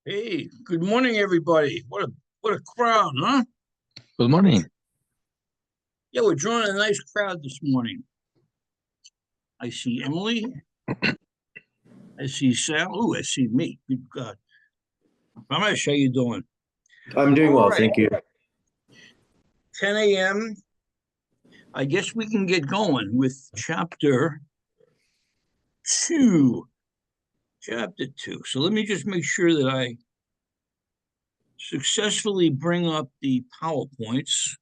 Hey, good morning, everybody. What a crowd, huh? Good morning. Yeah, we're drawing a nice crowd this morning. I see Emily. I see Sal. Oh, I see me. Good God. Ramesh, how you doing? I'm doing All well, right, thank you. 10 a.m. I guess we can get going with chapter 2. Chapter 2. So let me just make sure that I successfully bring up the PowerPoints.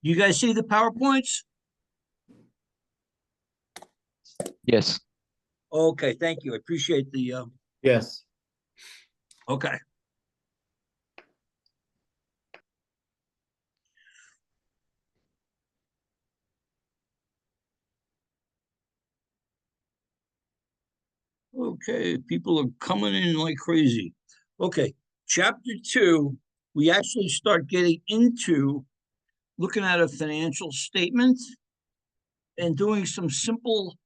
You guys see the PowerPoints? Yes. Okay, thank you. I appreciate the Yes. okay. Okay, people are coming in like crazy. Okay, chapter 2, we actually start getting into looking at a financial statement and doing some simple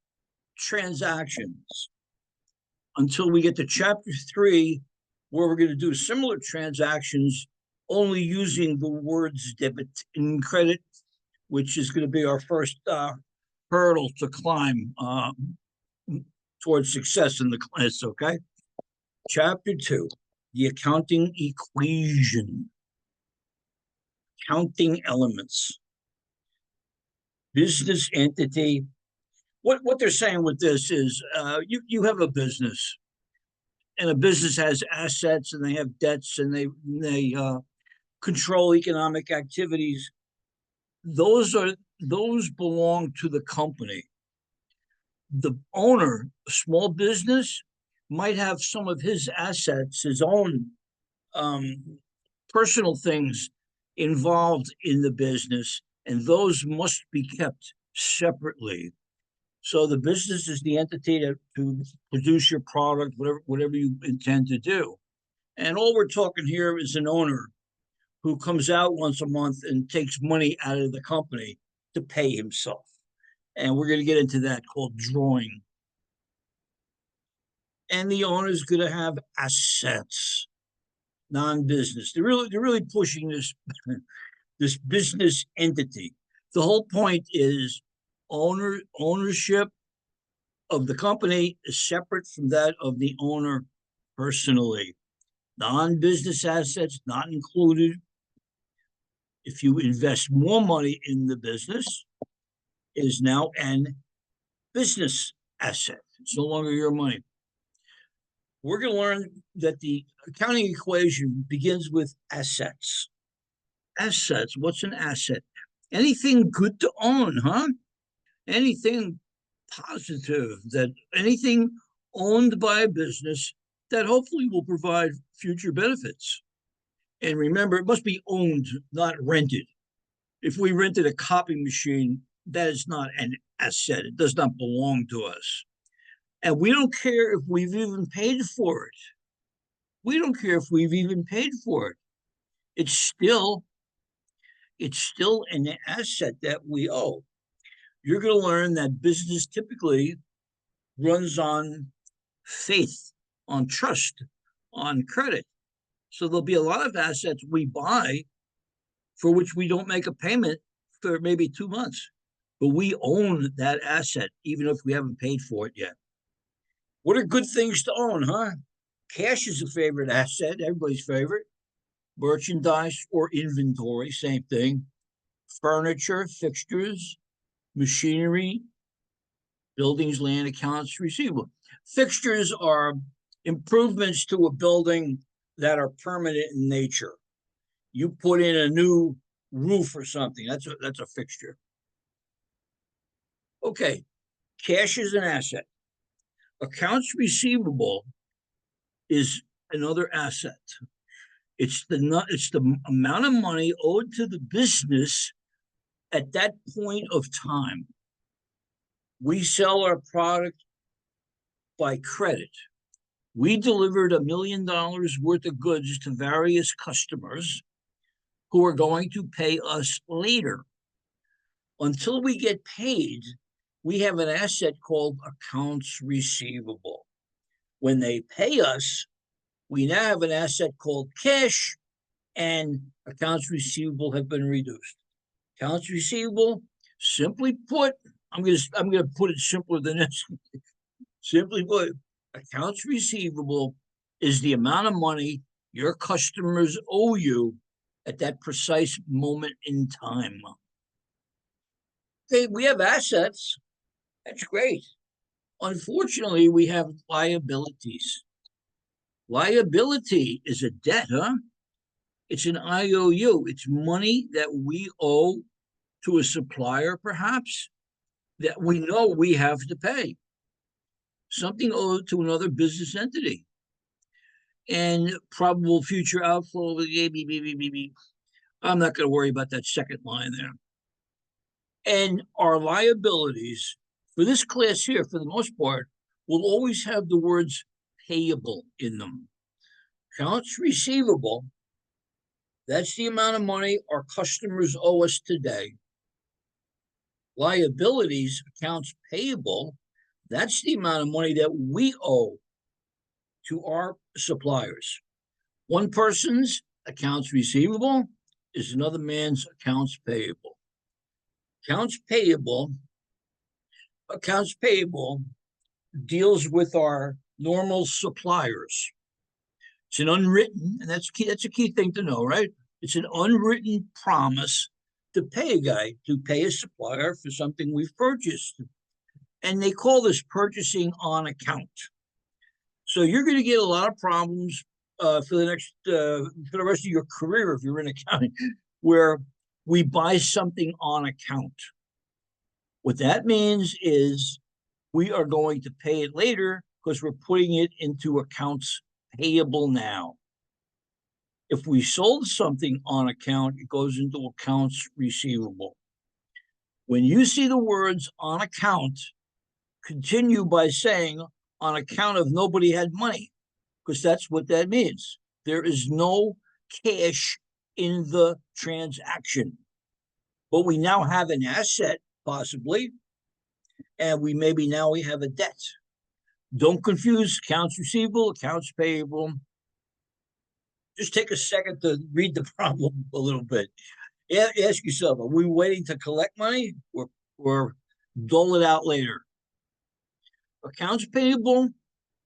transactions until we get to chapter 3, where we're going to do similar transactions only using the words debit and credit, which is going to be our first hurdle to climb towards success in the class, okay? Chapter 2, the accounting equation, counting elements, business entity. What they're saying with this is you have a business, and a business has assets and they have debts and they control economic activities. Those belong to the company. The owner, a small business, might have some of his assets, his own personal things involved in the business, and those must be kept separately. So the business is the entity to produce your product, whatever you intend to do. And all we're talking here is an owner who comes out once a month and takes money out of the company to pay himself. And we're going to get into that called drawing. And the owner is going to have assets, non-business. They're really pushing this business entity. The whole point is ownership of the company is separate from that of the owner personally. Non-business assets not included. If you invest more money in the business, it is now an business asset. It's no longer your money. We're going to learn that the accounting equation begins with assets. Assets. What's an asset? Anything good to own, huh? Anything positive, that anything owned by a business that hopefully will provide future benefits. And remember, it must be owned, not rented. If we rented a copy machine, that is not an asset. It does not belong to us. And we don't care if we've even paid for it. We don't care if we've even paid for it. It's still an asset that we owe. You're going to learn that business typically runs on faith, on trust, on credit. So there'll be a lot of assets we buy for which we don't make a payment for maybe 2 months, but we own that asset even if we haven't paid for it yet. What are good things to own, huh? Cash is a favorite asset, everybody's favorite. Merchandise or inventory, same thing. Furniture, fixtures, machinery, buildings, land, accounts receivable. Fixtures are improvements to a building that are permanent in nature. You put in a new roof or something, that's a fixture. Okay, cash is an asset. Accounts receivable is another asset. It's the amount of money owed to the business at that point of time. We sell our product by credit. We delivered $1 million worth of goods to various customers who are going to pay us later. Until we get paid, we have an asset called accounts receivable. When they pay us, we now have an asset called cash, and accounts receivable have been reduced. Accounts receivable, simply put, I'm gonna put it simpler than this. Simply put, accounts receivable is the amount of money your customers owe you at that precise moment in time. Okay, we have assets. That's great. Unfortunately, we have liabilities. Liability is a debt, huh? It's an IOU. It's money that we owe to a supplier, perhaps, that we know we have to pay. Something owed to another business entity. And probable future outflow. I'm not going to worry about that second line there. And our liabilities for this class here, for the most part, will always have the words payable in them. Accounts receivable, that's the amount of money our customers owe us today. Liabilities, accounts payable, that's the amount of money that we owe to our suppliers. One person's accounts receivable is another man's accounts payable. Accounts payable deals with our normal suppliers. It's an unwritten, and that's a key thing to know, right? It's an unwritten promise to pay a supplier for something we've purchased. And they call this purchasing on account. So you're going to get a lot of problems for the rest of your career if you're in accounting, where we buy something on account. What that means is we are going to pay it later because we're putting it into accounts payable now. If we sold something on account, it goes into accounts receivable. When you see the words on account, continue by saying on account of nobody had money, because that's what that means. There is no cash in the transaction. But we now have an asset, possibly, and we have a debt. Don't confuse accounts receivable, accounts payable. Just take a second to read the problem a little bit. Ask yourself, are we waiting to collect money or dole it out later? Accounts payable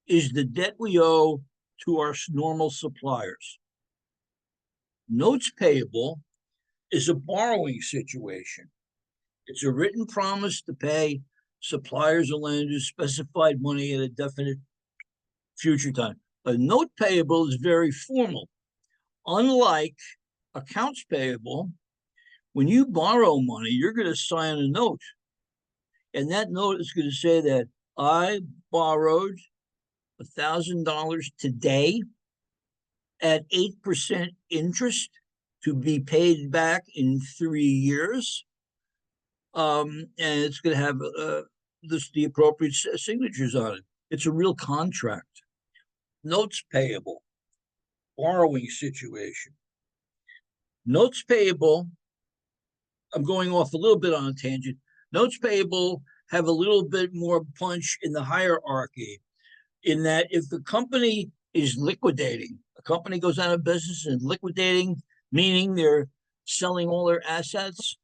is the debt we owe to our normal suppliers. Notes payable is a borrowing situation. It's a written promise to pay suppliers or lenders specified money at a definite future time. A note payable is very formal. Unlike accounts payable, when you borrow money, you're going to sign a note. And that note is going to say that I borrowed $1,000 today at 8% interest to be paid back in 3 years. And it's going to have the appropriate signatures on it. It's a real contract. Notes payable, borrowing situation. Notes payable, I'm going off a little bit on a tangent. Notes payable have a little bit more punch in the hierarchy, in that if the company is liquidating, a company goes out of business and liquidating, meaning they're selling all their assets,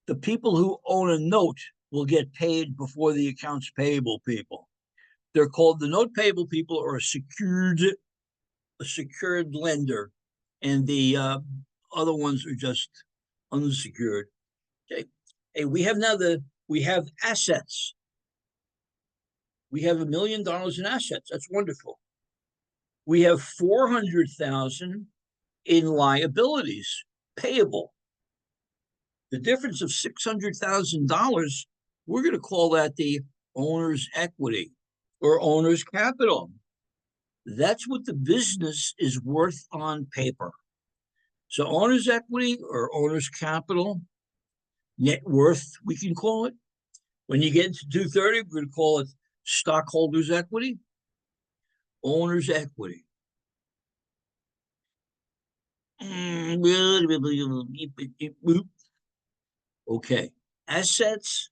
the people who own a note will get paid before the accounts payable people. They're called the note payable people, or a secured lender, and the other ones are just unsecured. Okay, hey, we have assets. We have $1 million in assets. That's wonderful. We have 400,000 in liabilities payable. The difference of $600,000, we're going to call that the owner's equity or owner's capital. That's what the business is worth on paper. So owner's equity or owner's capital, net worth, we can call it. When you get into 230, we're going to call it stockholders' equity, owner's equity. Okay. Assets,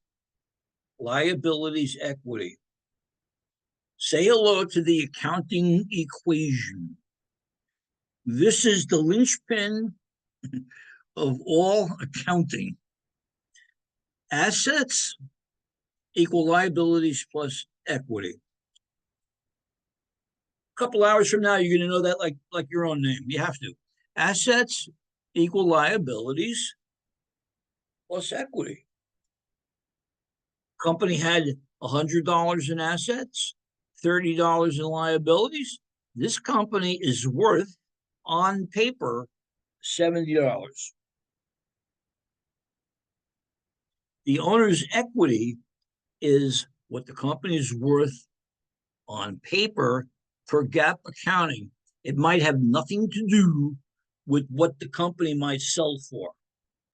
liabilities, equity. Say hello to the accounting equation. This is the linchpin of all accounting. Assets equal liabilities plus equity. A couple hours from now, you're going to know that like your own name. You have to. Assets equal liabilities plus equity. Company had $100 in assets, $30 in liabilities. This company is worth, on paper, $70. The owner's equity is what the company is worth on paper per GAAP accounting. It might have nothing to do with what the company might sell for.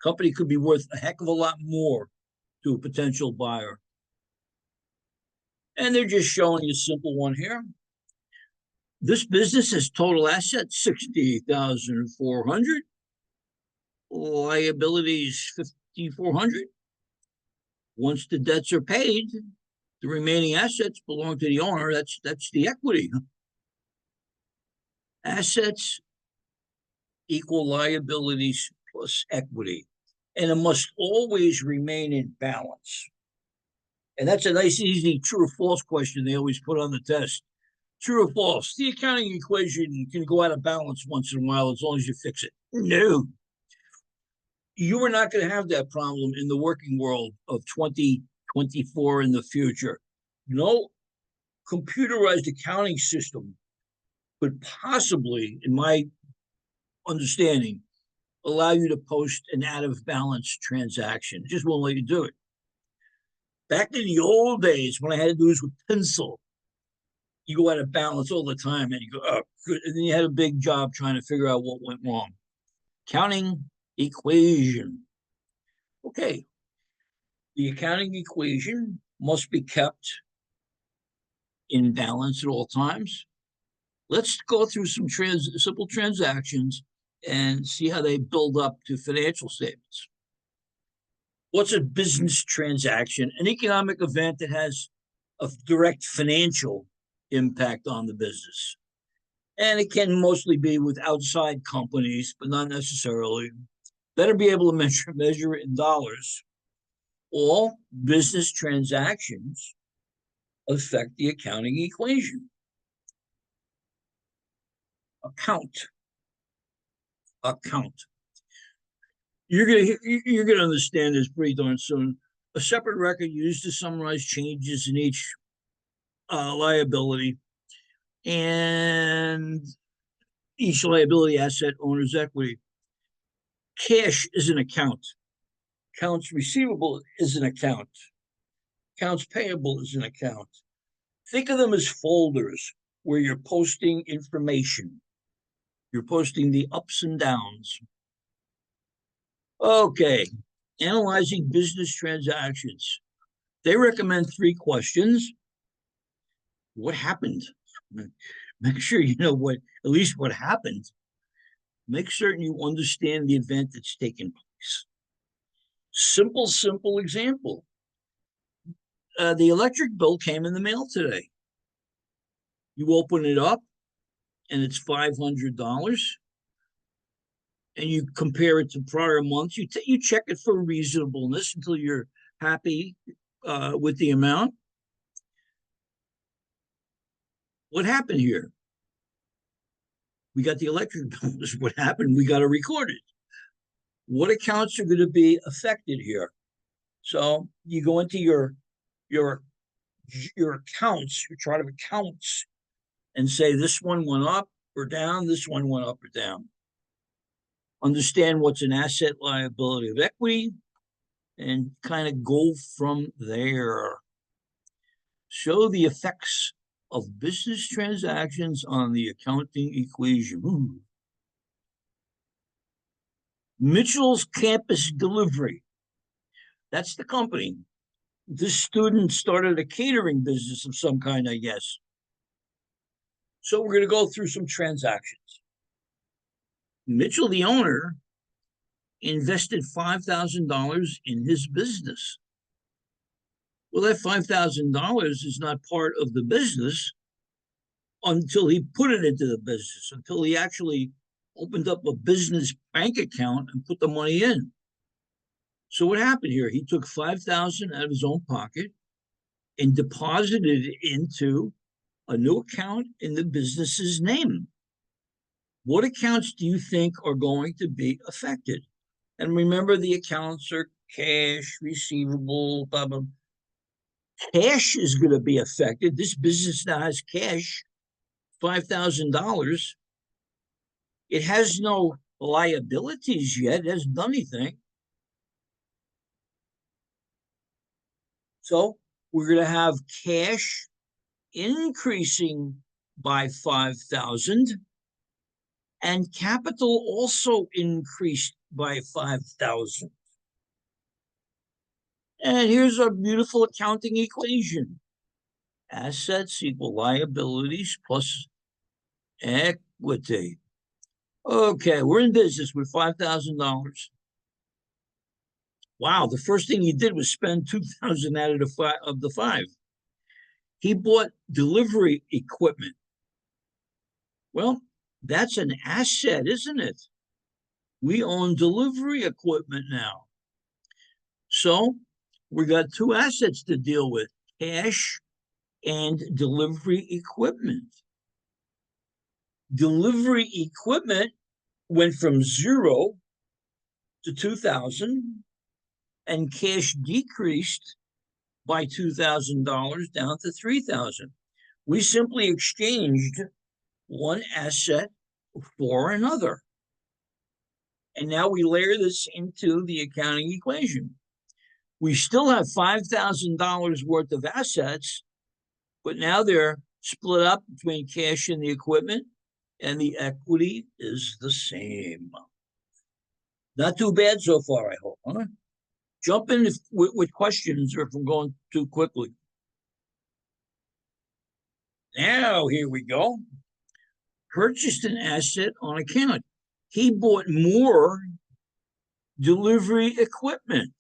Company could be worth a heck of a lot more to a potential buyer. And they're just showing you a simple one here. This business has total assets, $60,400. Liabilities, $5,400. Once the debts are paid, the remaining assets belong to the owner. That's the equity. Assets equal liabilities plus equity. And it must always remain in balance. And that's a nice, easy true or false question they always put on the test. True or false? The accounting equation can go out of balance once in a while as long as you fix it. No. You are not going to have that problem in the working world of 2024 in the future. No computerized accounting system could possibly, in my understanding, allow you to post an out-of-balance transaction. It just won't let you do it. Back in the old days, when I had to do this with pencil, you go out of balance all the time, and you go, oh, good. And then you had a big job trying to figure out what went wrong. Accounting equation. Okay. The accounting equation must be kept in balance at all times. Let's go through some simple transactions and see how they build up to financial statements. What's a business transaction? An economic event that has a direct financial impact on the business. And it can mostly be with outside companies, but not necessarily. Better be able to measure it in dollars. All business transactions affect the accounting equation. Account. You're gonna understand this pretty darn soon. A separate record used to summarize changes in each liability and each liability, asset, owner's equity. Cash is an account. Accounts receivable is an account. Accounts payable is an account. Think of them as folders where you're posting information. You're posting the ups and downs. Okay, analyzing business transactions. They recommend 3 questions. What happened? Make sure you know at least what happened. Make certain you understand the event that's taken place. Simple example. The electric bill came in the mail today. You open it up and it's $500. And you compare it to prior months. You check it for reasonableness until you're happy with the amount. What happened here? We got the electric bills. What happened? We got to record it. What accounts are going to be affected here? So you go into your accounts, your chart of accounts, and say this one went up or down, this one went up or down. Understand what's an asset, liability, of equity, and kind of go from there. Show the effects of business transactions on the accounting equation. Ooh. Mitchell's Campus Delivery. That's the company. This student started a catering business of some kind, I guess. So we're going to go through some transactions. Mitchell, the owner, invested $5,000 in his business. Well, that $5,000 is not part of the business until he put it into the business, until he actually opened up a business bank account and put the money in. So what happened here? He took $5,000 out of his own pocket and deposited it into a new account in the business's name. What accounts do you think are going to be affected? And remember, the accounts are cash, receivable, blah, blah. Cash is going to be affected. This business now has cash, $5,000. It has no liabilities yet. It hasn't done anything. So we're going to have cash increasing by 5,000, and capital also increased by 5,000. And here's our beautiful accounting equation. Assets equal liabilities plus equity. Okay, we're in business with $5,000. Wow, the first thing he did was spend $2,000 out of the five. He bought delivery equipment. Well, that's an asset, isn't it? We own delivery equipment now. So we got two assets to deal with, cash and delivery equipment. Delivery equipment went from 0 to 2,000, and cash decreased by $2,000 down to 3,000. We simply exchanged one asset for another. And now we layer this into the accounting equation. We still have $5,000 worth of assets, but now they're split up between cash and the equipment, and the equity is the same. Not too bad so far, I hope, huh? Jump in with questions or if I'm going too quickly. Now, here we go. Purchased an asset on account. He bought more delivery equipment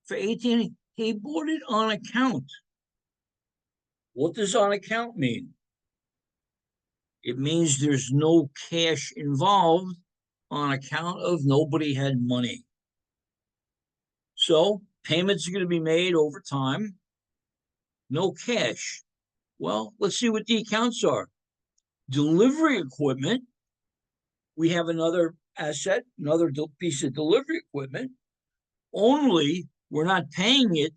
for 18. He bought it on account. What does on account mean? It means there's no cash involved on account of nobody had money. So payments are going to be made over time. No cash. Well, let's see what the accounts are. Delivery equipment. We have another asset, another piece of delivery equipment. Only we're not paying it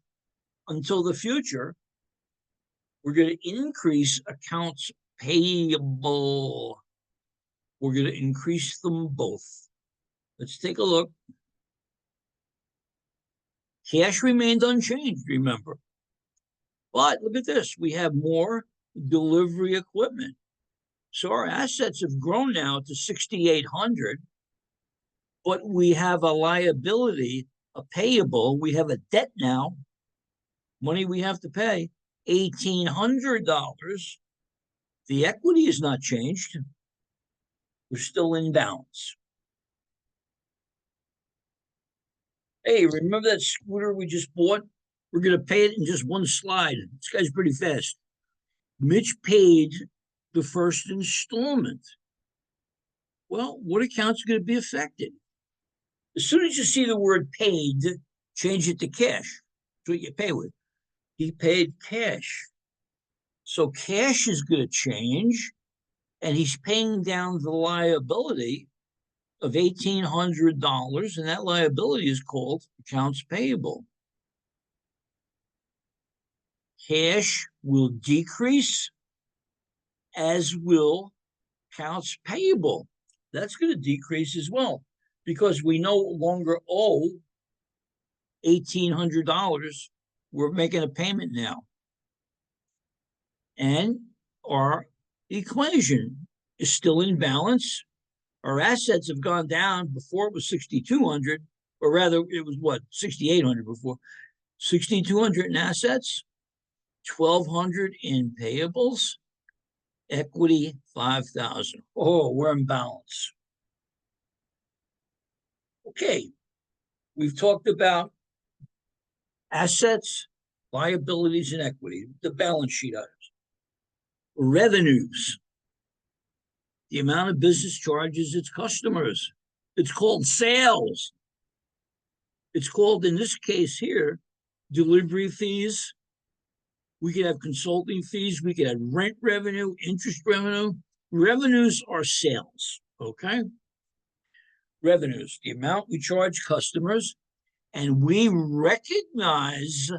until the future. We're going to increase accounts payable. We're going to increase them both. Let's take a look. Cash remained unchanged, remember. But look at this. We have more delivery equipment. So our assets have grown now to 6,800, but we have a liability, a payable. We have a debt now, money we have to pay, $1,800. The equity is not changed. We're still in balance. Hey, remember that scooter we just bought? We're going to pay it in just one slide. This guy's pretty fast. Mitch paid the first installment. Well, what account's going to be affected? As soon as you see the word paid, change it to cash. That's what you pay with. He paid cash. So cash is going to change, and he's paying down the liability of $1,800, and that liability is called accounts payable. Cash will decrease, as will accounts payable. That's going to decrease as well, because we no longer owe $1,800. We're making a payment now. And our equation is still in balance. Our assets have gone down. Before it was 6,200, or rather it was what, 6,800 before. 6,200 in assets, 1,200 in payables, equity 5,000. Oh, we're in balance. Okay, we've talked about assets, liabilities, and equity, the balance sheet items. Revenues, the amount of business charges its customers. It's called sales. It's called, in this case here, delivery fees. We could have consulting fees. We could have rent revenue, interest revenue. Revenues are sales, okay? Revenues, the amount we charge customers, and we recognize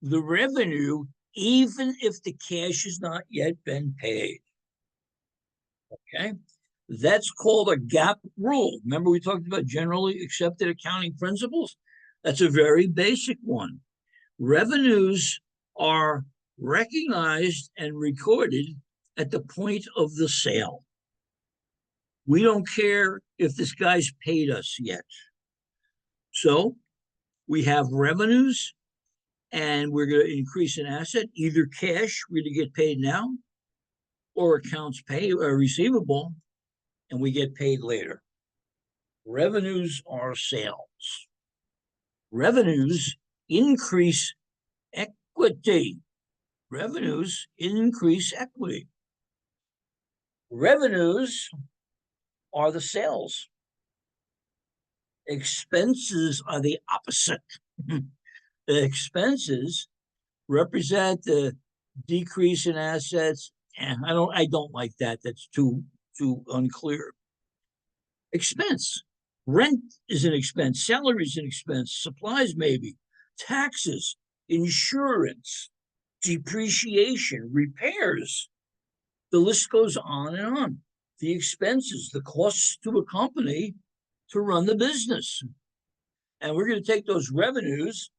the revenue even if the cash has not yet been paid. Okay, that's called a GAAP rule. Remember, we talked about generally accepted accounting principles? That's a very basic one. Revenues are recognized and recorded at the point of the sale. We don't care if this guy's paid us yet. So we have revenues, and we're going to increase an asset, either cash, we're going to get paid now, or accounts receivable, and we get paid later. Revenues are sales. Revenues increase equity. Revenues increase equity. Revenues are the sales. Expenses are the opposite. The expenses represent the decrease in assets, and I don't like that. That's too unclear. Expense. Rent is an expense. Salary is an expense. Supplies maybe. Taxes, insurance, depreciation, repairs. The list goes on and on. The expenses, the costs to a company to run the business. And we're going to take those revenues,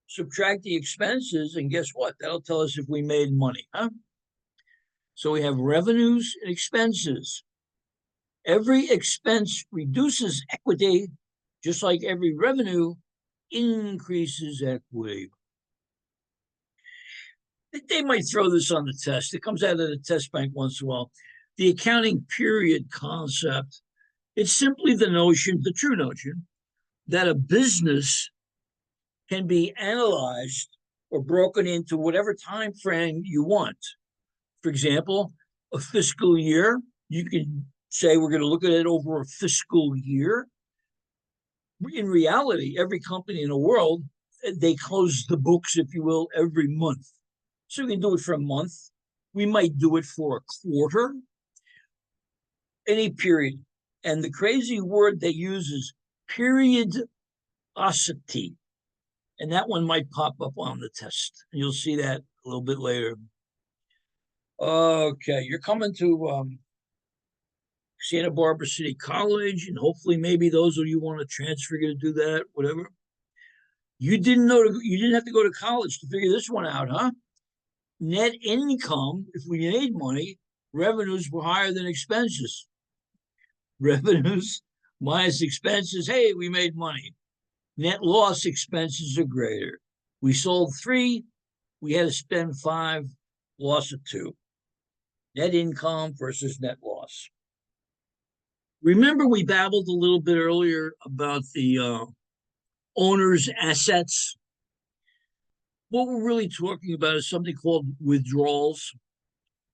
subtract the expenses, and guess what? That'll tell us if we made money, huh? So we have revenues and expenses. Every expense reduces equity, just like every revenue increases equity. They might throw this on the test. It comes out of the test bank once in a while. The accounting period concept. It's simply the notion, the true notion, that a business can be analyzed or broken into whatever time frame you want. For example, a fiscal year, you can say we're going to look at it over a fiscal year. In reality, every company in the world, they close the books, if you will, every month. So we can do it for a month. We might do it for a quarter, any period. And the crazy word they use is periodicity. And that one might pop up on the test. You'll see that a little bit later. Okay, you're coming to Santa Barbara City College, and hopefully maybe those of you want to transfer, to do that, whatever. You didn't have to go to college to figure this one out, huh? Net income, if we made money, revenues were higher than expenses. Revenues minus expenses, hey, we made money. Net loss, expenses are greater. We sold 3, we had to spend 5, loss of 2. Net income versus net loss. Remember, we babbled a little bit earlier about the owner's assets. What we're really talking about is something called withdrawals,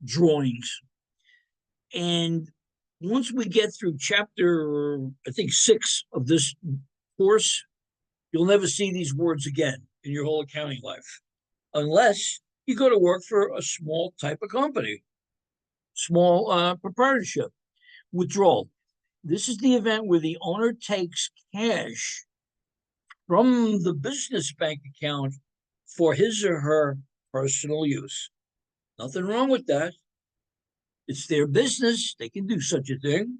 drawings. And once we get through chapter, I think, 6 of this course, you'll never see these words again in your whole accounting life, unless you go to work for a small type of company, small proprietorship. Withdrawal. This is the event where the owner takes cash from the business bank account for his or her personal use. Nothing wrong with that. It's their business. They can do such a thing.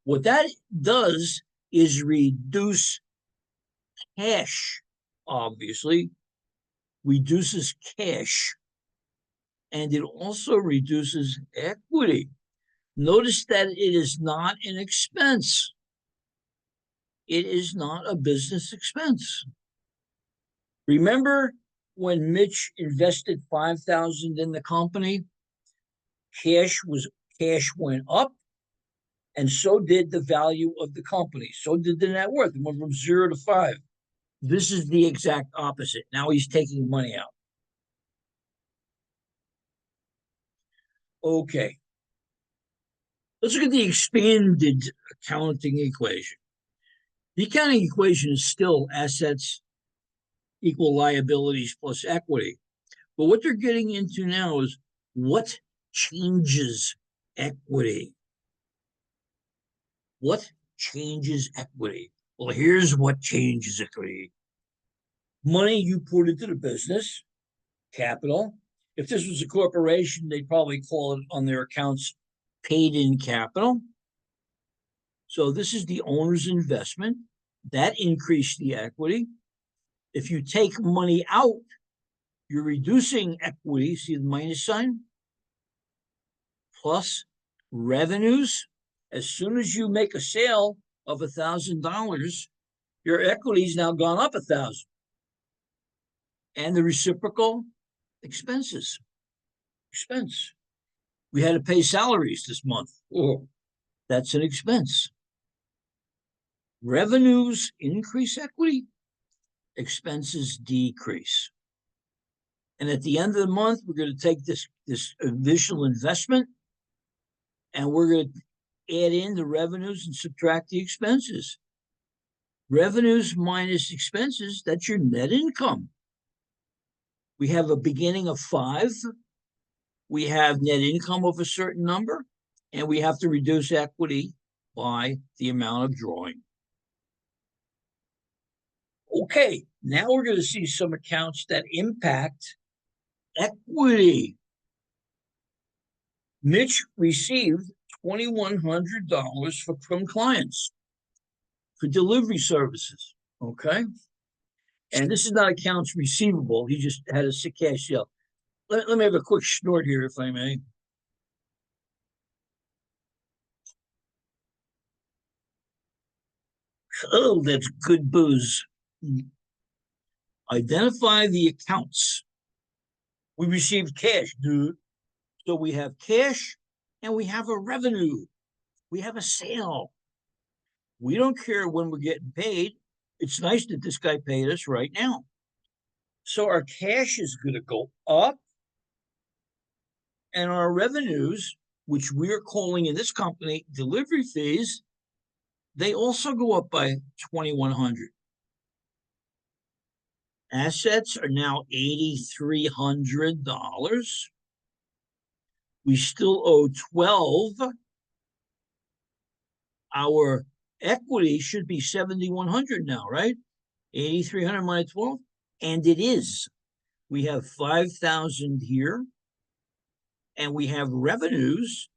What that does is reduce cash, obviously, reduces cash, and it also reduces equity. Notice that it is not an expense. It is not a business expense. Remember when Mitch invested $5,000 in the company? Cash went up, And so did the value of the company. So did the net worth. It went from 0 to 5. This is the exact opposite. Now he's taking money out. Okay. Let's look at the expanded accounting equation. The accounting equation is still assets equal liabilities plus equity. But what they're getting into now is what changes equity? What changes equity? Well, here's what changes equity. Money you put into the business, capital. If this was a corporation, they'd probably call it on their accounts paid in capital. So this is the owner's investment. That increased the equity. If you take money out, you're reducing equity. See the minus sign? Plus revenues. As soon as you make a sale of $1,000, your equity's now gone up 1,000. And the reciprocal expenses. Expense. We had to pay salaries this month. Oh, that's an expense. Revenues increase equity, expenses decrease. And at the end of the month, we're going to take this additional investment and we're going to add in the revenues and subtract the expenses. Revenues minus expenses, that's your net income. We have a beginning of 5. We have net income of a certain number, and we have to reduce equity by the amount of drawing. Okay, now we're going to see some accounts that impact equity. Mitch received $2,100 from clients for delivery services, okay? And this is not accounts receivable. He just had a sick cash sale. Let me have a quick snort here, if I may. Oh, that's good booze. Identify the accounts. We received cash, dude. So we have cash and we have a revenue. We have a sale. We don't care when we're getting paid. It's nice that this guy paid us right now. So our cash is going to go up. And our revenues, which we're calling in this company delivery fees, they also go up by $2,100. Assets are now $8,300. We still owe 12. Our equity should be 7,100 now, right? 8,300 minus 12, and it is. We have 5,000 here, and we have revenues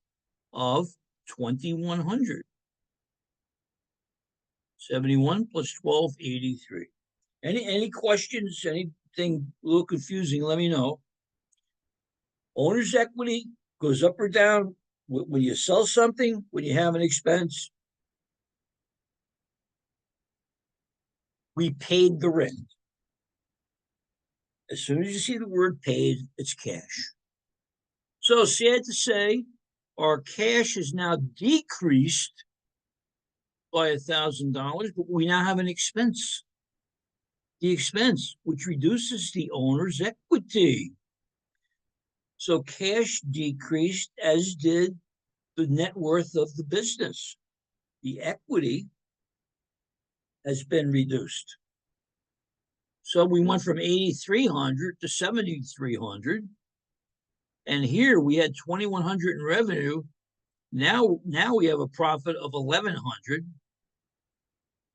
of 2,100. 71 plus 12, 83. Any questions? Anything a little confusing? Let me know. Owner's equity goes up or down when you sell something, when you have an expense. We paid the rent. As soon as you see the word paid, it's cash. So sad to say, our cash is now decreased by $1,000, but we now have an expense. The expense, which reduces the owner's equity. So cash decreased, as did the net worth of the business. The equity has been reduced. So we went from 8,300 to 7,300. And here we had 2,100 in revenue. Now we have a profit of 1,100.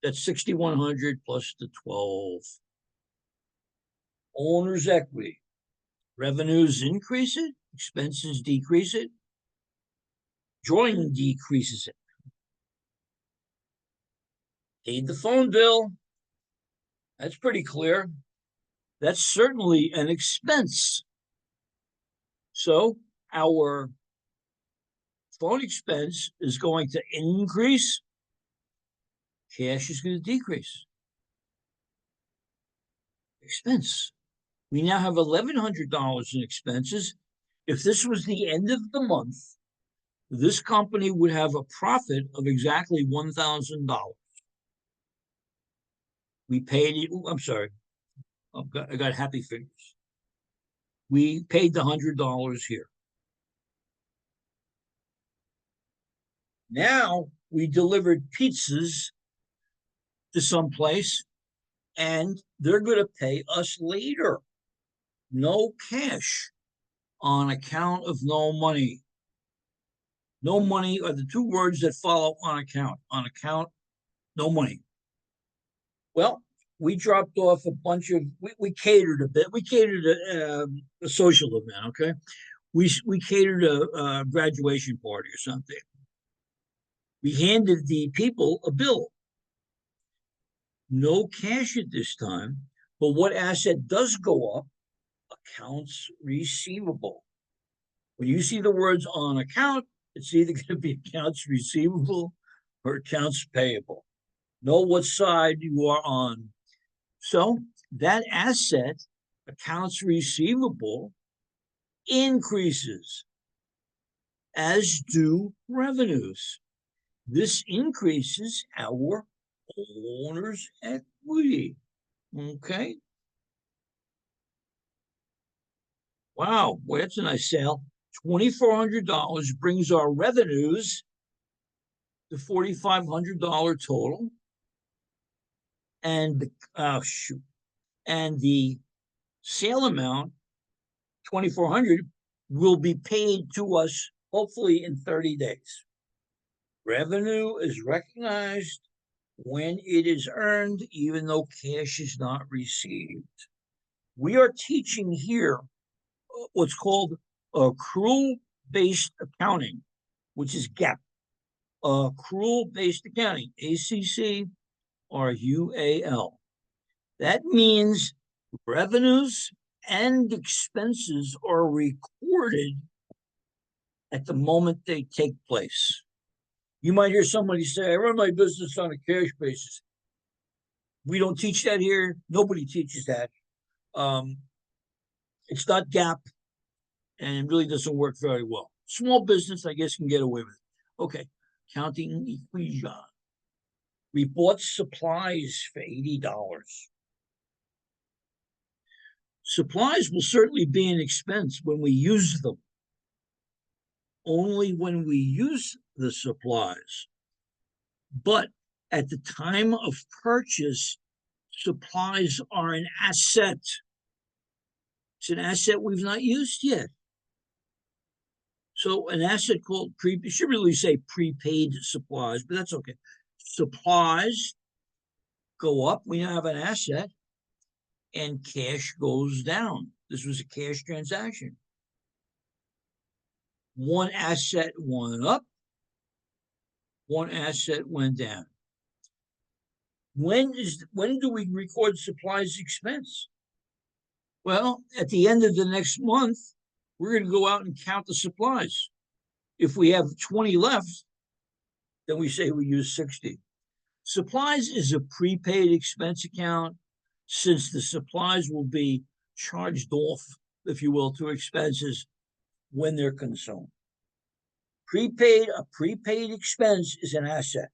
That's 6,100 plus the 12. Owner's equity. Revenues increase it, expenses decrease it, drawing decreases it. Paid the phone bill. That's pretty clear. That's certainly an expense. So our phone expense is going to increase. Cash is going to decrease. Expense. We now have $1,100 in expenses. If this was the end of the month, this company would have a profit of exactly $1,000. We paid it. I'm sorry. I got happy fingers. We paid the $100 here. Now we delivered pizzas to some place, and they're going to pay us later. No cash on account of no money. No money are the two words that follow on account. On account, no money. Well, we dropped off a bunch of, we catered a bit. We catered a social event, okay? We catered a graduation party or something. We handed the people a bill. No cash at this time, but what asset does go up? Accounts receivable. When you see the words on account, it's either going to be accounts receivable or accounts payable. Know what side you are on. So that asset, accounts receivable, increases, as do revenues. This increases our owner's equity. Okay. Wow, boy, that's a nice sale. $2,400 brings our revenues to $4,500 total. And and the sale amount, $2,400, will be paid to us hopefully in 30 days. Revenue is recognized when it is earned, even though cash is not received. We are teaching here what's called accrual-based accounting, which is GAAP. Accrual-based accounting, ACC or UAL. That means revenues and expenses are recorded at the moment they take place. You might hear somebody say, I run my business on a cash basis. We don't teach that here. Nobody teaches that. It's not GAAP, and it really doesn't work very well. Small business, I guess, can get away with it. Okay, counting equation. We bought supplies for $80. Supplies will certainly be an expense when we use them. Only when we use the supplies. But at the time of purchase, supplies are an asset. It's an asset we've not used yet. So an asset called you should really say prepaid supplies, but that's okay. Supplies go up, we now have an asset, and cash goes down. This was a cash transaction. One asset went up, one asset went down. When do we record supplies expense? Well, at the end of the next month, we're going to go out and count the supplies. If we have 20 left, then we say we use 60. Supplies is a prepaid expense account, since the supplies will be charged off, if you will, to expenses when they're consumed. A prepaid expense is an asset.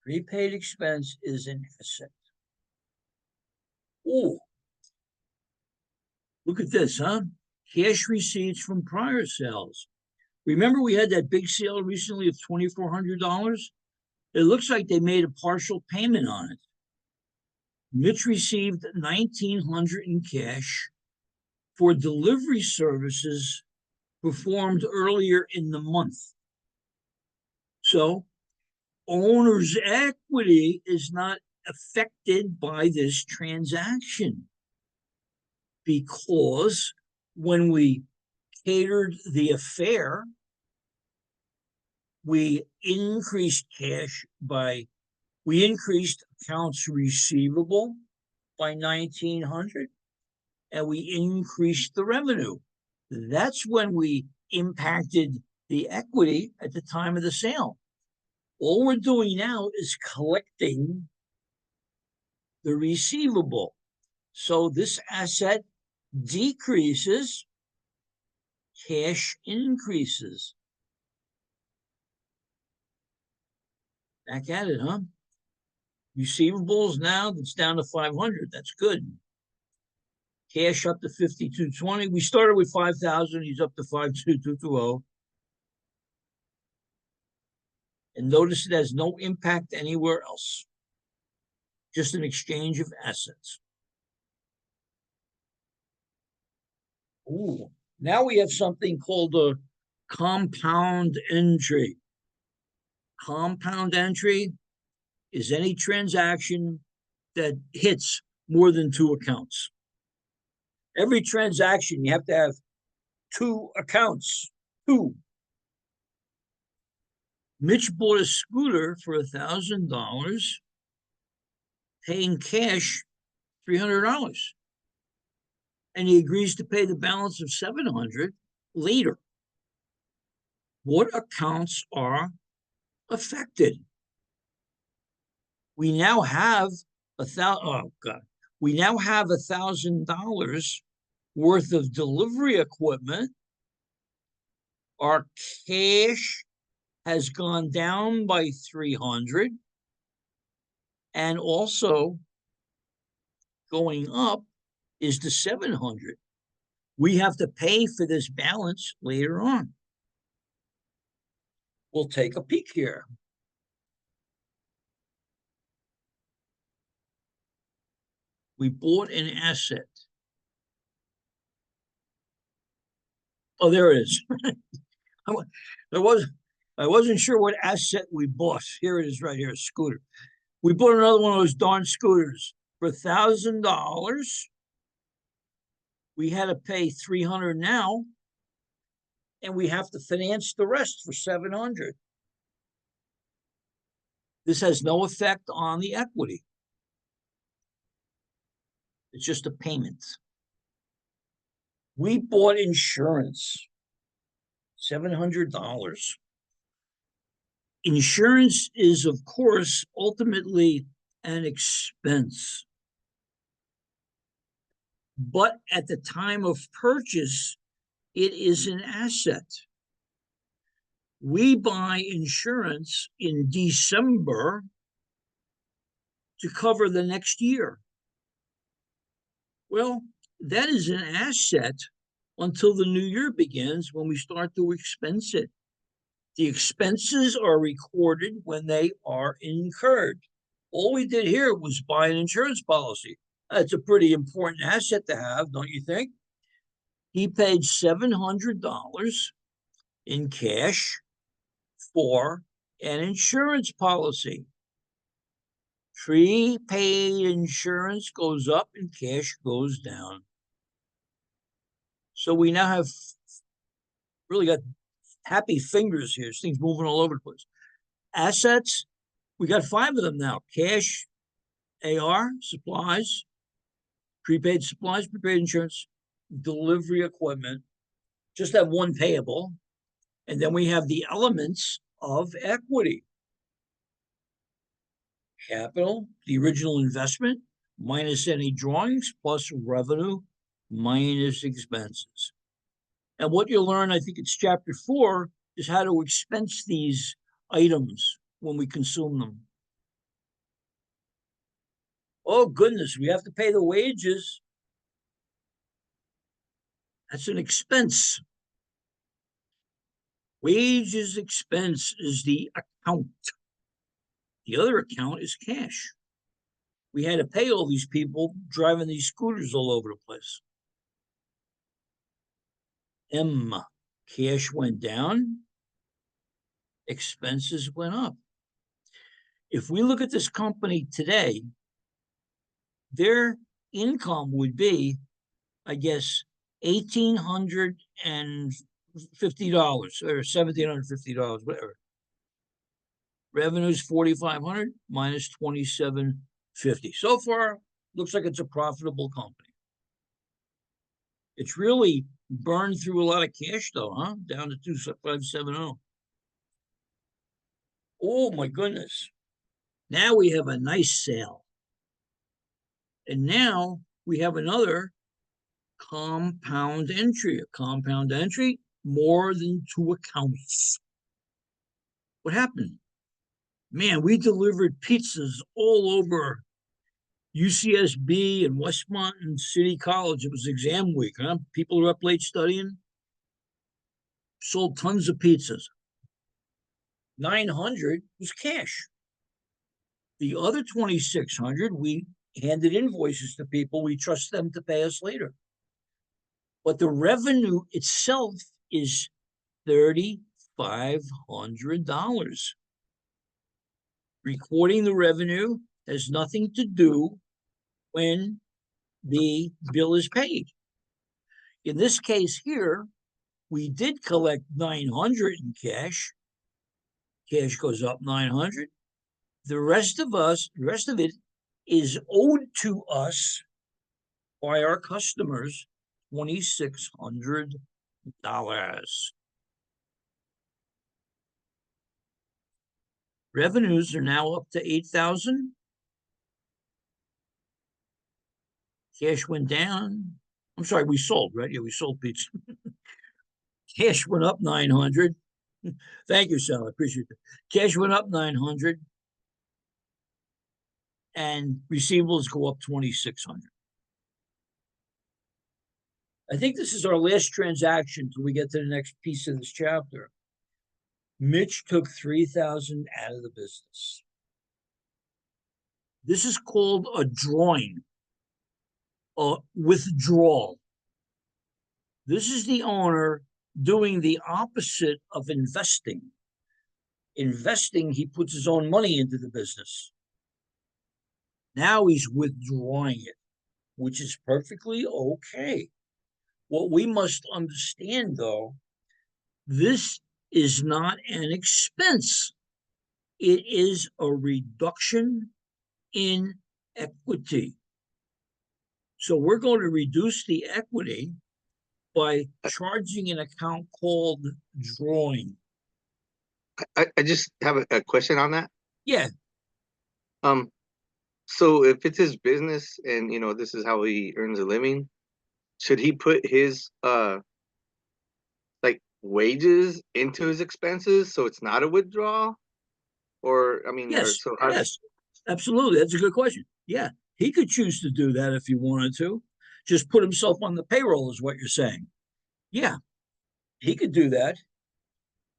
Prepaid expense is an asset. Oh, look at this, huh? Cash receipts from prior sales. Remember we had that big sale recently of $2,400? It looks like they made a partial payment on it. Mitch received $1,900 in cash for delivery services performed earlier in the month. So owner's equity is not affected by this transaction, because when we catered the affair, we increased accounts receivable by $1,900, and we increased the revenue. That's when we impacted the equity at the time of the sale. All we're doing now is collecting the receivable. So this asset decreases, cash increases. Back at it, huh? Receivables now, that's down to 500. That's good. Cash up to 5220. We started with 5,000. He's up to 52220. And notice it has no impact anywhere else. Just an exchange of assets. Ooh, now we have something called a compound entry. Compound entry is any transaction that hits more than two accounts. Every transaction, you have to have two accounts. Two. Mitch bought a scooter for $1,000, paying cash $300. And he agrees to pay the balance of $700 later. What accounts are affected? We now have we now have $1,000 worth of delivery equipment. Our cash has gone down by 300, and also going up is the 700. We have to pay for this balance later on. We'll take a peek here. We bought an asset. Oh, there it is. I wasn't sure what asset we bought. Here it is right here, a scooter. We bought another one of those darn scooters for $1,000. We had to pay $300 now, and we have to finance the rest for $700. This has no effect on the equity. It's just a payment. We bought insurance, $700. Insurance is, of course, ultimately an expense. But at the time of purchase, it is an asset. We buy insurance in December to cover the next year. Well, that is an asset until the new year begins, when we start to expense it. The expenses are recorded when they are incurred. All we did here was buy an insurance policy. That's a pretty important asset to have, don't you think? He paid $700 in cash for an insurance policy. Prepaid insurance goes up and cash goes down. So we now have really got happy fingers here. This thing's moving all over the place. Assets, we got 5 of them now. Cash, AR, supplies, prepaid supplies, prepaid insurance, delivery equipment. Just have one payable. And then we have the elements of equity. Capital, the original investment, minus any drawings, plus revenue, minus expenses. And what you'll learn, I think it's chapter 4, is how to expense these items when we consume them. Oh, goodness, we have to pay the wages. That's an expense. Wages expense is the account. The other account is cash. We had to pay all these people driving these scooters all over the place. M, cash went down, expenses went up. If we look at this company today, their income would be, I guess, $1,850 or $1,750, whatever. Revenue's $4,500 minus $2,750. So far, looks like it's a profitable company. It's really burned through a lot of cash, though, huh? Down to 2,570. Oh my goodness! Now we have a nice sale, and now we have another compound entry. A compound entry, more than 2 accounts. What happened? Man, we delivered pizzas all over UCSB and Westmont and City College. It was exam week, huh? People are up late studying. Sold tons of pizzas. 900 was cash. The other 2,600, we handed invoices to people. We trust them to pay us later. But the revenue itself is $3,500. Recording the revenue has nothing to do when the bill is paid. In this case here, we did collect 900 in cash. Cash goes up 900. The rest of it is owed to us by our customers, $2,600. Revenues are now up to 8,000. Cash went down. I'm sorry, we sold, right? Yeah, we sold pizza. Cash went up 900. Thank you, Sal. I appreciate that. Cash went up 900. And receivables go up 2,600. I think this is our last transaction till we get to the next piece of this chapter. Mitch took 3,000 out of the business. This is called a drawing, a withdrawal. This is the owner doing the opposite of investing. Investing, he puts his own money into the business. Now he's withdrawing it, which is perfectly okay. What we must understand, though, this is not an expense. It is a reduction in equity. So we're going to reduce the equity by charging an account called drawing. I just have a question on that. Yeah. So if it's his business and this is how he earns a living, should he put his like wages into his expenses so it's not a withdrawal? Or I mean, Yes, so yes, absolutely. That's a good question. Yeah, he could choose to do that if he wanted to. Just put himself on the payroll is what you're saying. Yeah, he could do that.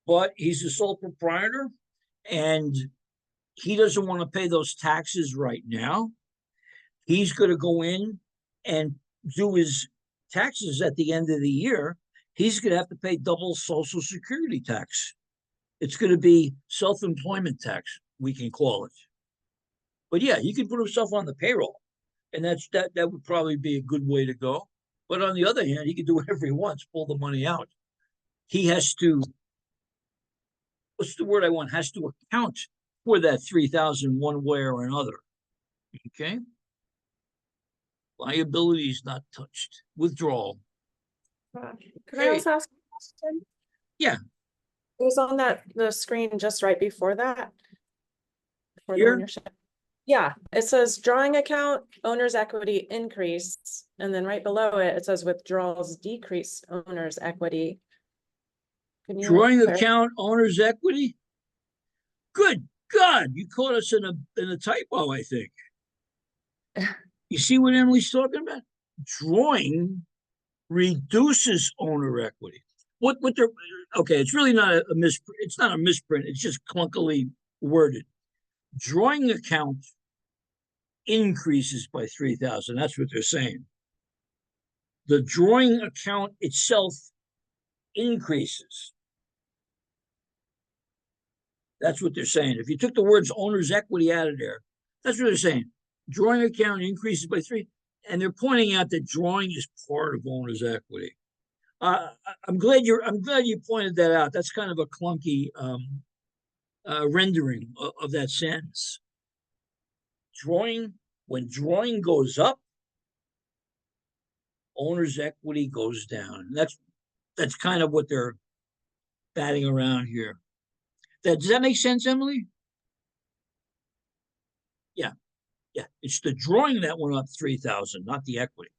But he's a sole proprietor and he doesn't want to pay those taxes right now. He's going to go in and do his taxes at the end of the year. He's going to have to pay double Social Security tax. It's going to be self-employment tax, we can call it. But yeah, he can put himself on the payroll, and that would probably be a good way to go. But on the other hand, he can do whatever he wants, pull the money out. He has to, what's the word I want? Has to account for that 3,000 one way or another. Okay? Liability is not touched. Withdrawal. Can I also ask a question? Yeah. It was on the screen just right before that. For the Here? ownership. Yeah, it says drawing account, owner's equity increase, and then right below it, it says withdrawals decrease owner's equity. Can you Drawing clarify? account, owner's equity. Good God, you caught us in a typo, I think. You see what Emily's talking about? Drawing reduces owner equity. What they're okay, it's really not a misprint. It's not a misprint, it's just clunkily worded. Drawing account increases by 3,000. That's what they're saying. The drawing account itself increases. That's what they're saying. If you took the words owner's equity out of there, that's what they're saying. Drawing account increases by 3, and they're pointing out that drawing is part of owner's equity. I'm glad you pointed that out. That's kind of a clunky rendering of that sentence. When drawing goes up, owner's equity goes down. That's kind of what they're batting around here. Does that make sense, Emily? Yeah. It's the drawing that went up 3,000, not the equity.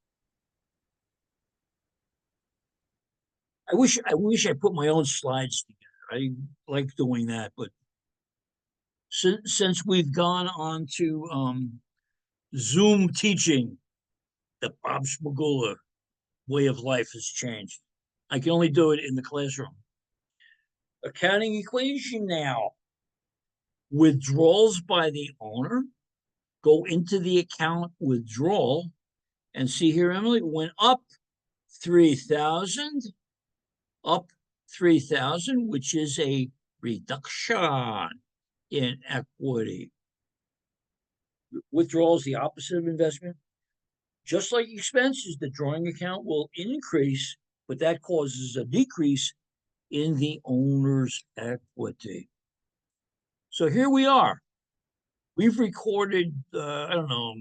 I wish I put my own slides together. I like doing that, but since we've gone on to Zoom teaching, the Bob Smagula way of life has changed. I can only do it in the classroom. Accounting equation now. Withdrawals by the owner go into the account withdrawal, and see here, Emily, went up 3,000, up 3,000, which is a reduction in equity. Withdrawals the opposite of investment. Just like expenses, the drawing account will increase, but that causes a decrease in the owner's equity. So here we are. We've recorded, I don't know,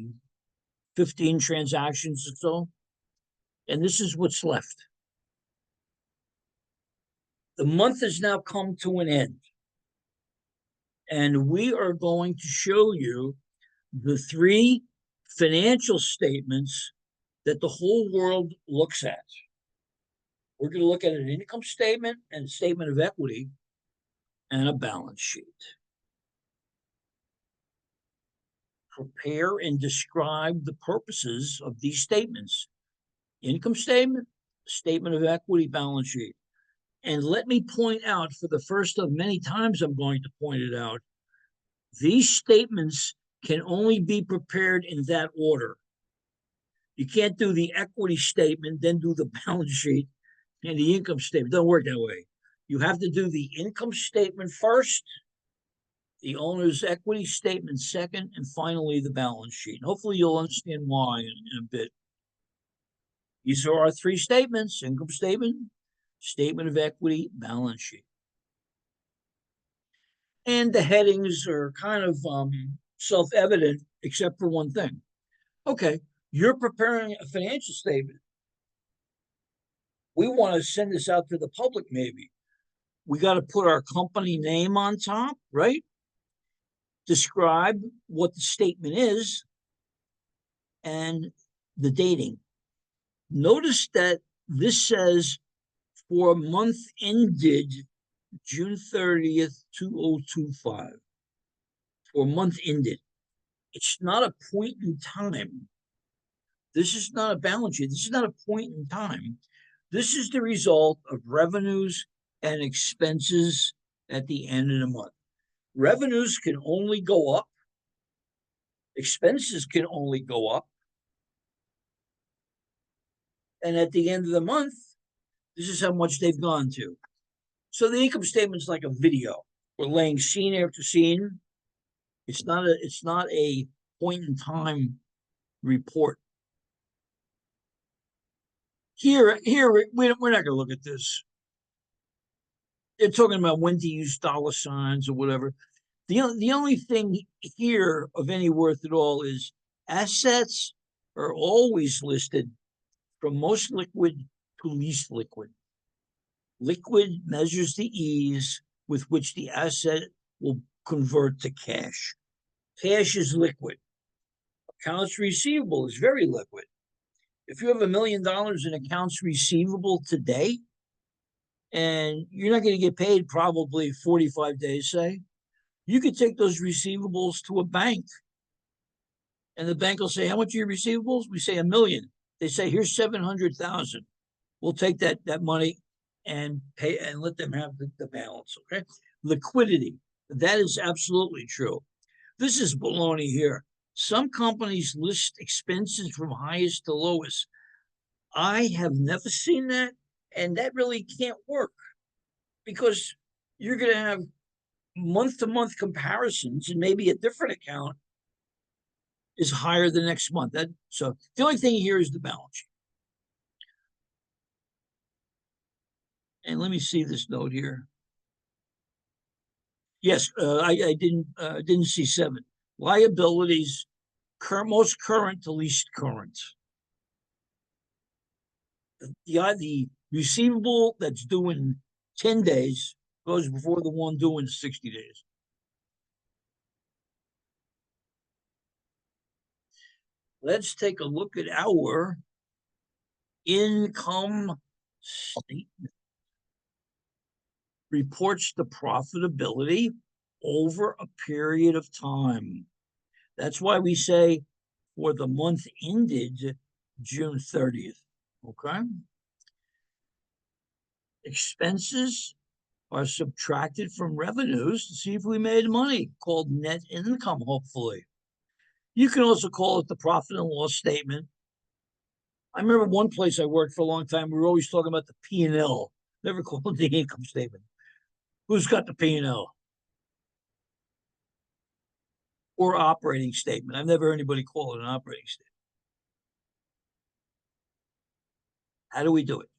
15 transactions or so, and this is what's left. The month has now come to an end, and we are going to show you the 3 financial statements that the whole world looks at. We're going to look at an income statement and a statement of equity and a balance sheet. Prepare and describe the purposes of these statements. Income statement, statement of equity, balance sheet. And let me point out, for the first of many times I'm going to point it out, these statements can only be prepared in that order. You can't do the equity statement, then do the balance sheet and the income statement. It doesn't work that way. You have to do the income statement first, the owner's equity statement second, and finally the balance sheet. Hopefully you'll understand why in a bit. These are our 3 statements: income statement, statement of equity, balance sheet. And the headings are kind of self-evident, except for one thing. Okay, you're preparing a financial statement. We want to send this out to the public, maybe. We got to put our company name on top, right? Describe what the statement is and the dating. Notice that this says for a month ended June 30th, 2025. For a month ended. It's not a point in time. This is not a balance sheet. This is not a point in time. This is the result of revenues and expenses at the end of the month. Revenues can only go up. Expenses can only go up. And at the end of the month, this is how much they've gone to. So the income statement is like a video. We're laying scene after scene. It's not a point in time report. Here, we're not going to look at this. They're talking about when to use dollar signs or whatever. The only thing here of any worth at all is assets are always listed from most liquid to least liquid. Liquid measures the ease with which the asset will convert to cash. Cash is liquid. Accounts receivable is very liquid. If you have $1 million in accounts receivable today, and you're not going to get paid probably 45 days, say, you could take those receivables to a bank. And the bank will say, how much are your receivables? We say $1 million. They say, here's 700,000. We'll take that money and pay and let them have the balance, okay? Liquidity, that is absolutely true. This is baloney here. Some companies list expenses from highest to lowest. I have never seen that, and that really can't work because you're going to have month-to-month comparisons, and maybe a different account is higher the next month. So the only thing here is the balance sheet. And let me see this note here. Yes, I didn't see 7. Liabilities, most current to least current. The receivable that's due in 10 days goes before the one due in 60 days. Let's take a look at our income statement. Reports the profitability over a period of time. That's why we say for the month ended June 30th, okay? Expenses are subtracted from revenues to see if we made money, called net income, hopefully. You can also call it the profit and loss statement. I remember one place I worked for a long time, we were always talking about the P&L, never called it the income statement. Who's got the P&L? Or operating statement. I've never heard anybody call it an operating statement. How do we do it?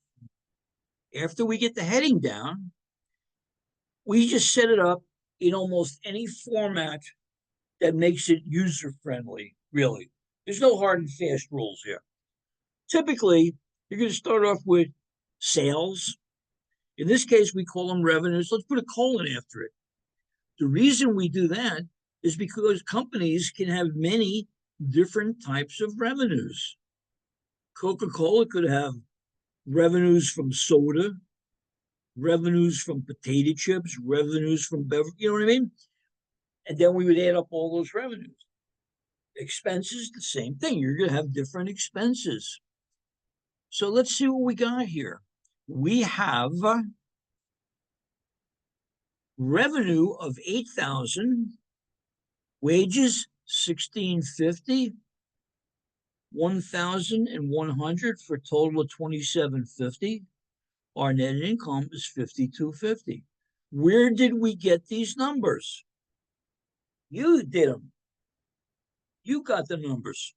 After we get the heading down, we just set it up in almost any format that makes it user-friendly, really. There's no hard and fast rules here. Typically, you're going to start off with sales. In this case, we call them revenues. Let's put a colon after it. The reason we do that is because companies can have many different types of revenues. Coca-Cola could have revenues from soda, revenues from potato chips, revenues from beverage, you know what I mean? And then we would add up all those revenues. Expenses, the same thing. You're going to have different expenses. So let's see what we got here. We have revenue of 8,000, wages 1,650, 1,100 for a total of 2,750. Our net income is 5,250. Where did we get these numbers? You did them. You got the numbers.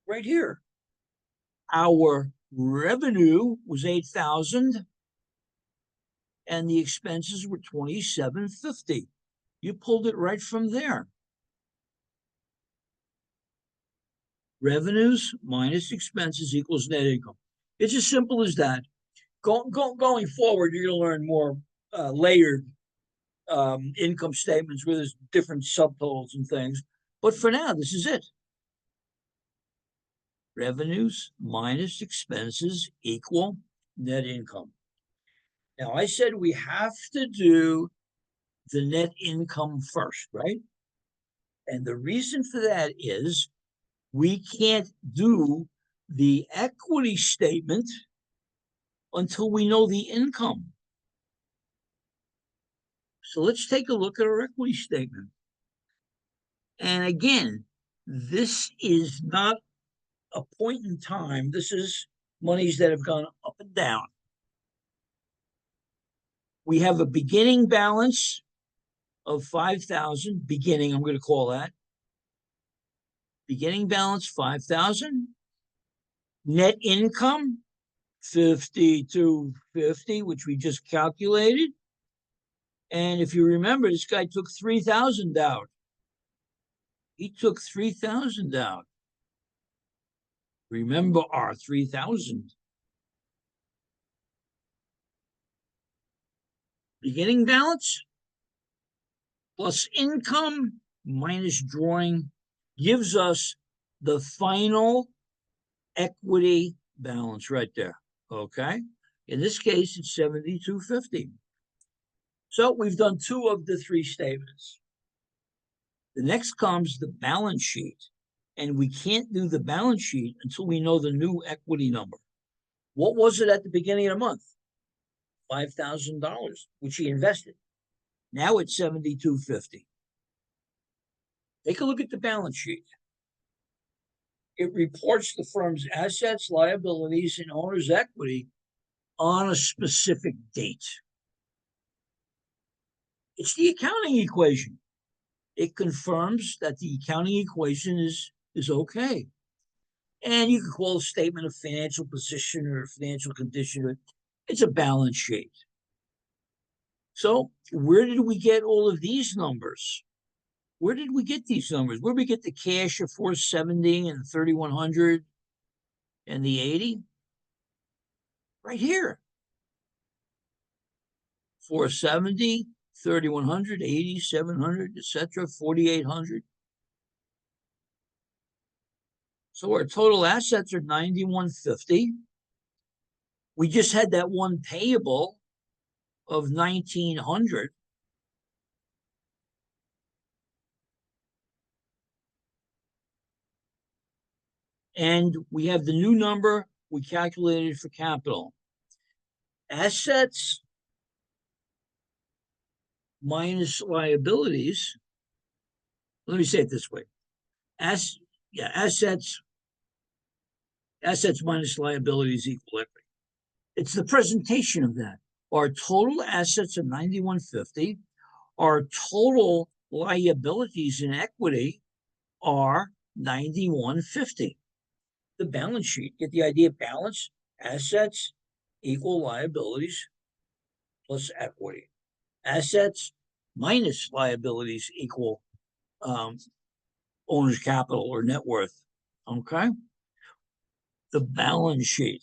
Right here. Our revenue was 8,000 and the expenses were 2,750. You pulled it right from there. Revenues minus expenses equals net income. It's as simple as that. Going forward, you're going to learn more layered income statements where there's different subtotals and things. But for now, this is it. Revenues minus expenses equal net income. Now, I said we have to do the net income first, right? And the reason for that is we can't do the equity statement until we know the income. So let's take a look at our equity statement. And again, this is not a point in time. This is monies that have gone up and down. We have a beginning balance of 5,000. Beginning, I'm going to call that. Beginning balance 5,000. Net income 5,250, which we just calculated. And if you remember, this guy took 3,000 out. He took 3,000 out. Remember our 3,000. Beginning balance plus income minus drawing gives us the final equity balance right there, okay? In this case, it's 7,250. So we've done two of the three statements. The next comes the balance sheet, and we can't do the balance sheet until we know the new equity number. What was it at the beginning of the month? $5,000, which he invested. Now it's 7,250. Take a look at the balance sheet. It reports the firm's assets, liabilities, and owner's equity on a specific date. It's the accounting equation. It confirms that the accounting equation is okay. And you can call it a statement of financial position or financial condition. It's a balance sheet. So where did we get all of these numbers? Where did we get these numbers? Where did we get the cash of 470 and 3,100 and the 80? Right here. 470, 3,100, 80, 700, etc., 4,800. So our total assets are 9,150. We just had that one payable of 1900. And we have the new number we calculated for capital. Assets minus liabilities. Let me say it this way. Assets minus liabilities equal equity. It's the presentation of that. Our total assets are 9150. Our total liabilities in equity are 9150. The balance sheet, get the idea, balance, assets equal liabilities plus equity. Assets minus liabilities equal owner's capital or net worth. Okay. The balance sheet.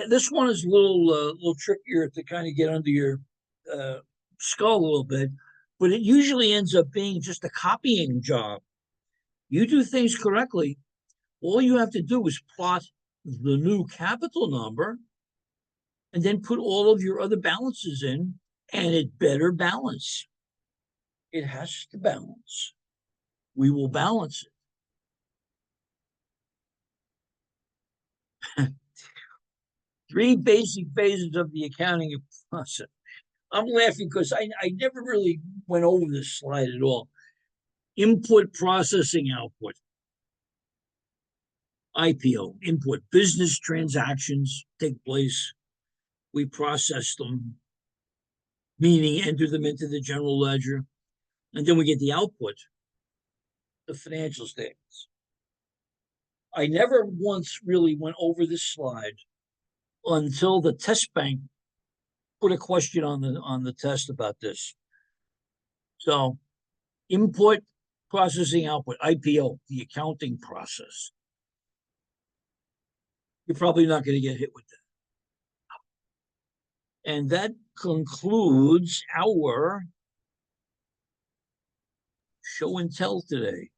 This one is a little trickier to kind of get under your skull a little bit, but it usually ends up being just a copying job. You do things correctly. All you have to do is plot the new capital number and then put all of your other balances in, and it better balance. It has to balance. We will balance it. 3 basic phases of the accounting process. I'm laughing because I never really went over this slide at all. Input, processing, output. IPO, input, business transactions take place. We process them, meaning enter them into the general ledger. And then we get the output, the financial statements. I never once really went over this slide until the test bank put a question on the test about this. So input, processing, output, IPO, the accounting process. You're probably not going to get hit with that. And that concludes our show and tell today.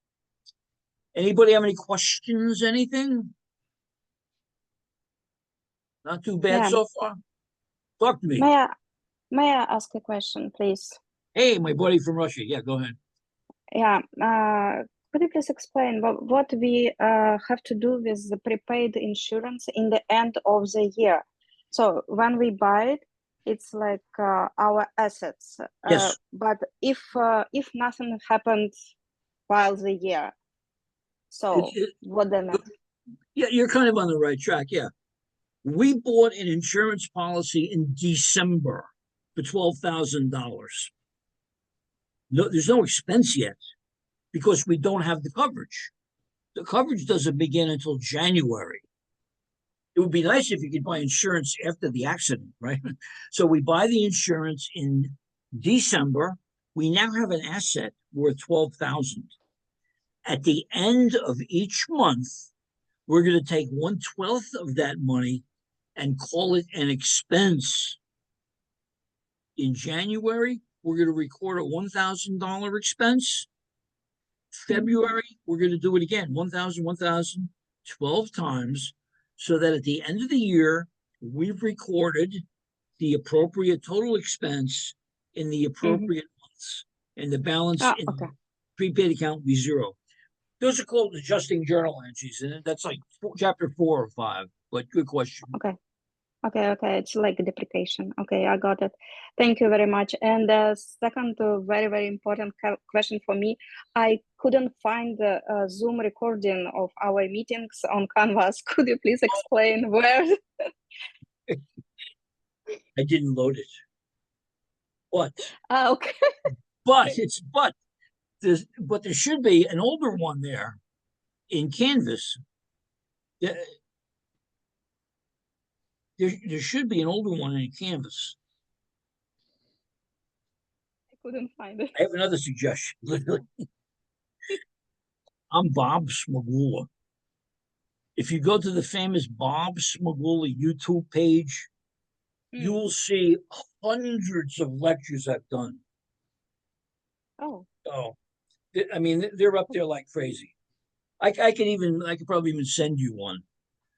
Anybody have any questions, anything? Not too bad so far? Talk to me. May I ask a question, please? Hey, my buddy from Russia. Yeah, go ahead. Yeah, could you please explain what we have to do with the prepaid insurance in the end of the year? So when we buy it, it's like our assets. Yes. But if nothing happened while the year, so what then? Yeah, you're kind of on the right track. Yeah. We bought an insurance policy in December for $12,000. No, there's no expense yet because we don't have the coverage. The coverage doesn't begin until January. It would be nice if you could buy insurance after the accident, right? So we buy the insurance in December. We now have an asset worth $12,000. At the end of each month, we're going to take 1/12 of that money and call it an expense. In January, we're going to record a $1,000 expense. February, we're going to do it again, 1,000, 12 times, so that at the end of the year, we've recorded the appropriate total expense in the appropriate months, and the balance in the prepaid account will be zero. Those are called adjusting journal entries, and that's like chapter 4 or 5. But good question. Okay. It's like deprecation. Okay, I got it. Thank you very much. And the second very, very important question for me, I couldn't find the Zoom recording of our meetings on Canvas. Could you please explain where? I didn't load it. But okay. but there should be an older one there in Canvas. There should be an older one in Canvas. I couldn't find it. I have another suggestion. I'm Bob Smagula. If you go to the famous Bob Smagula YouTube page, you will see hundreds of lectures I've done. Oh, I mean, they're up there like crazy. I could probably even send you one.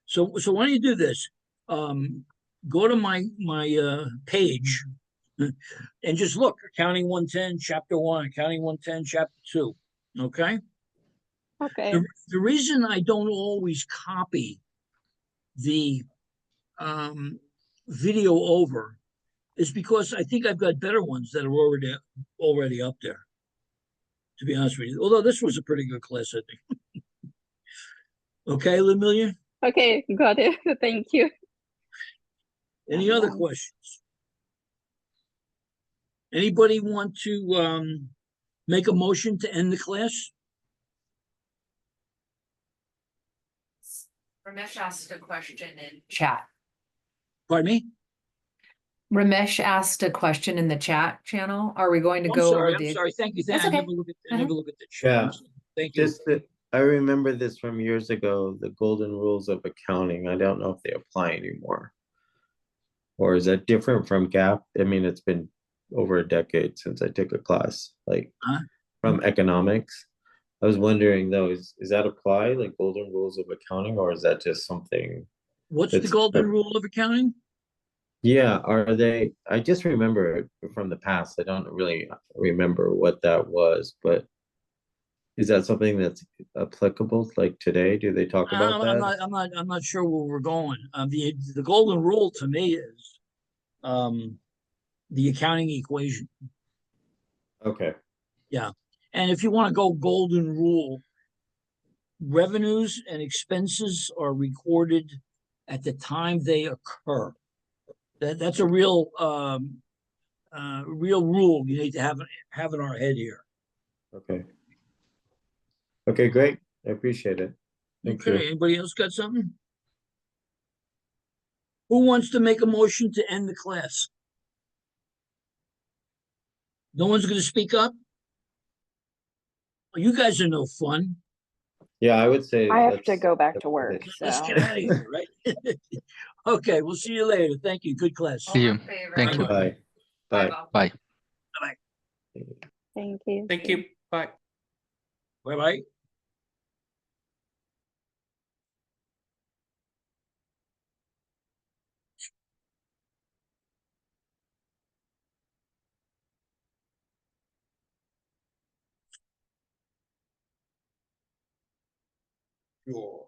So why don't you do this? Go to my page And just look, accounting 110, chapter 1, accounting 110, chapter 2. Okay? Okay. The reason I don't always copy the video over is because I think I've got better ones that are already up there, to be honest with you. Although this was a pretty good class, I think. Okay, Lemilia? Okay, got it. Thank you. Any other questions? Anybody want to make a motion to end the class? Ramesh asked a question in chat. Pardon me? Ramesh asked a question in the chat channel. Are we going to I'm go sorry, over I'm the? sorry. Thank you. That's I okay. never look at the chat. Yeah. Thank you. Just that I remember this from years ago, the golden rules of accounting. I don't know if they apply anymore. Or is that different from GAAP? I mean, it's been over a decade since I took a class, like Huh? from economics. I was wondering though, is that apply, like golden rules of accounting, or is that just something? What's the It's- golden rule of accounting? Yeah, are they? I just remember it from the past. I don't really remember what that was, but is that something that's applicable like today? Do they talk about that? I'm not sure where we're going. The golden rule to me is the accounting equation. Okay, And if you want to go golden rule, revenues and expenses are recorded at the time they occur. That's a real real rule you need to have in our head here. okay. Okay, great. I appreciate it. Thank Okay, you. anybody else got something? Who wants to make a motion to end the class? No one's going to speak up? You guys are no fun. Yeah, I would say I have to let's- go back to work, Let's so. get out of here, right? Okay, we'll see you later. Thank you. Good class. See you. Thank you. Bye. Bye. Bye. Thank you. Thank you. Bye. Bye-bye. Sure.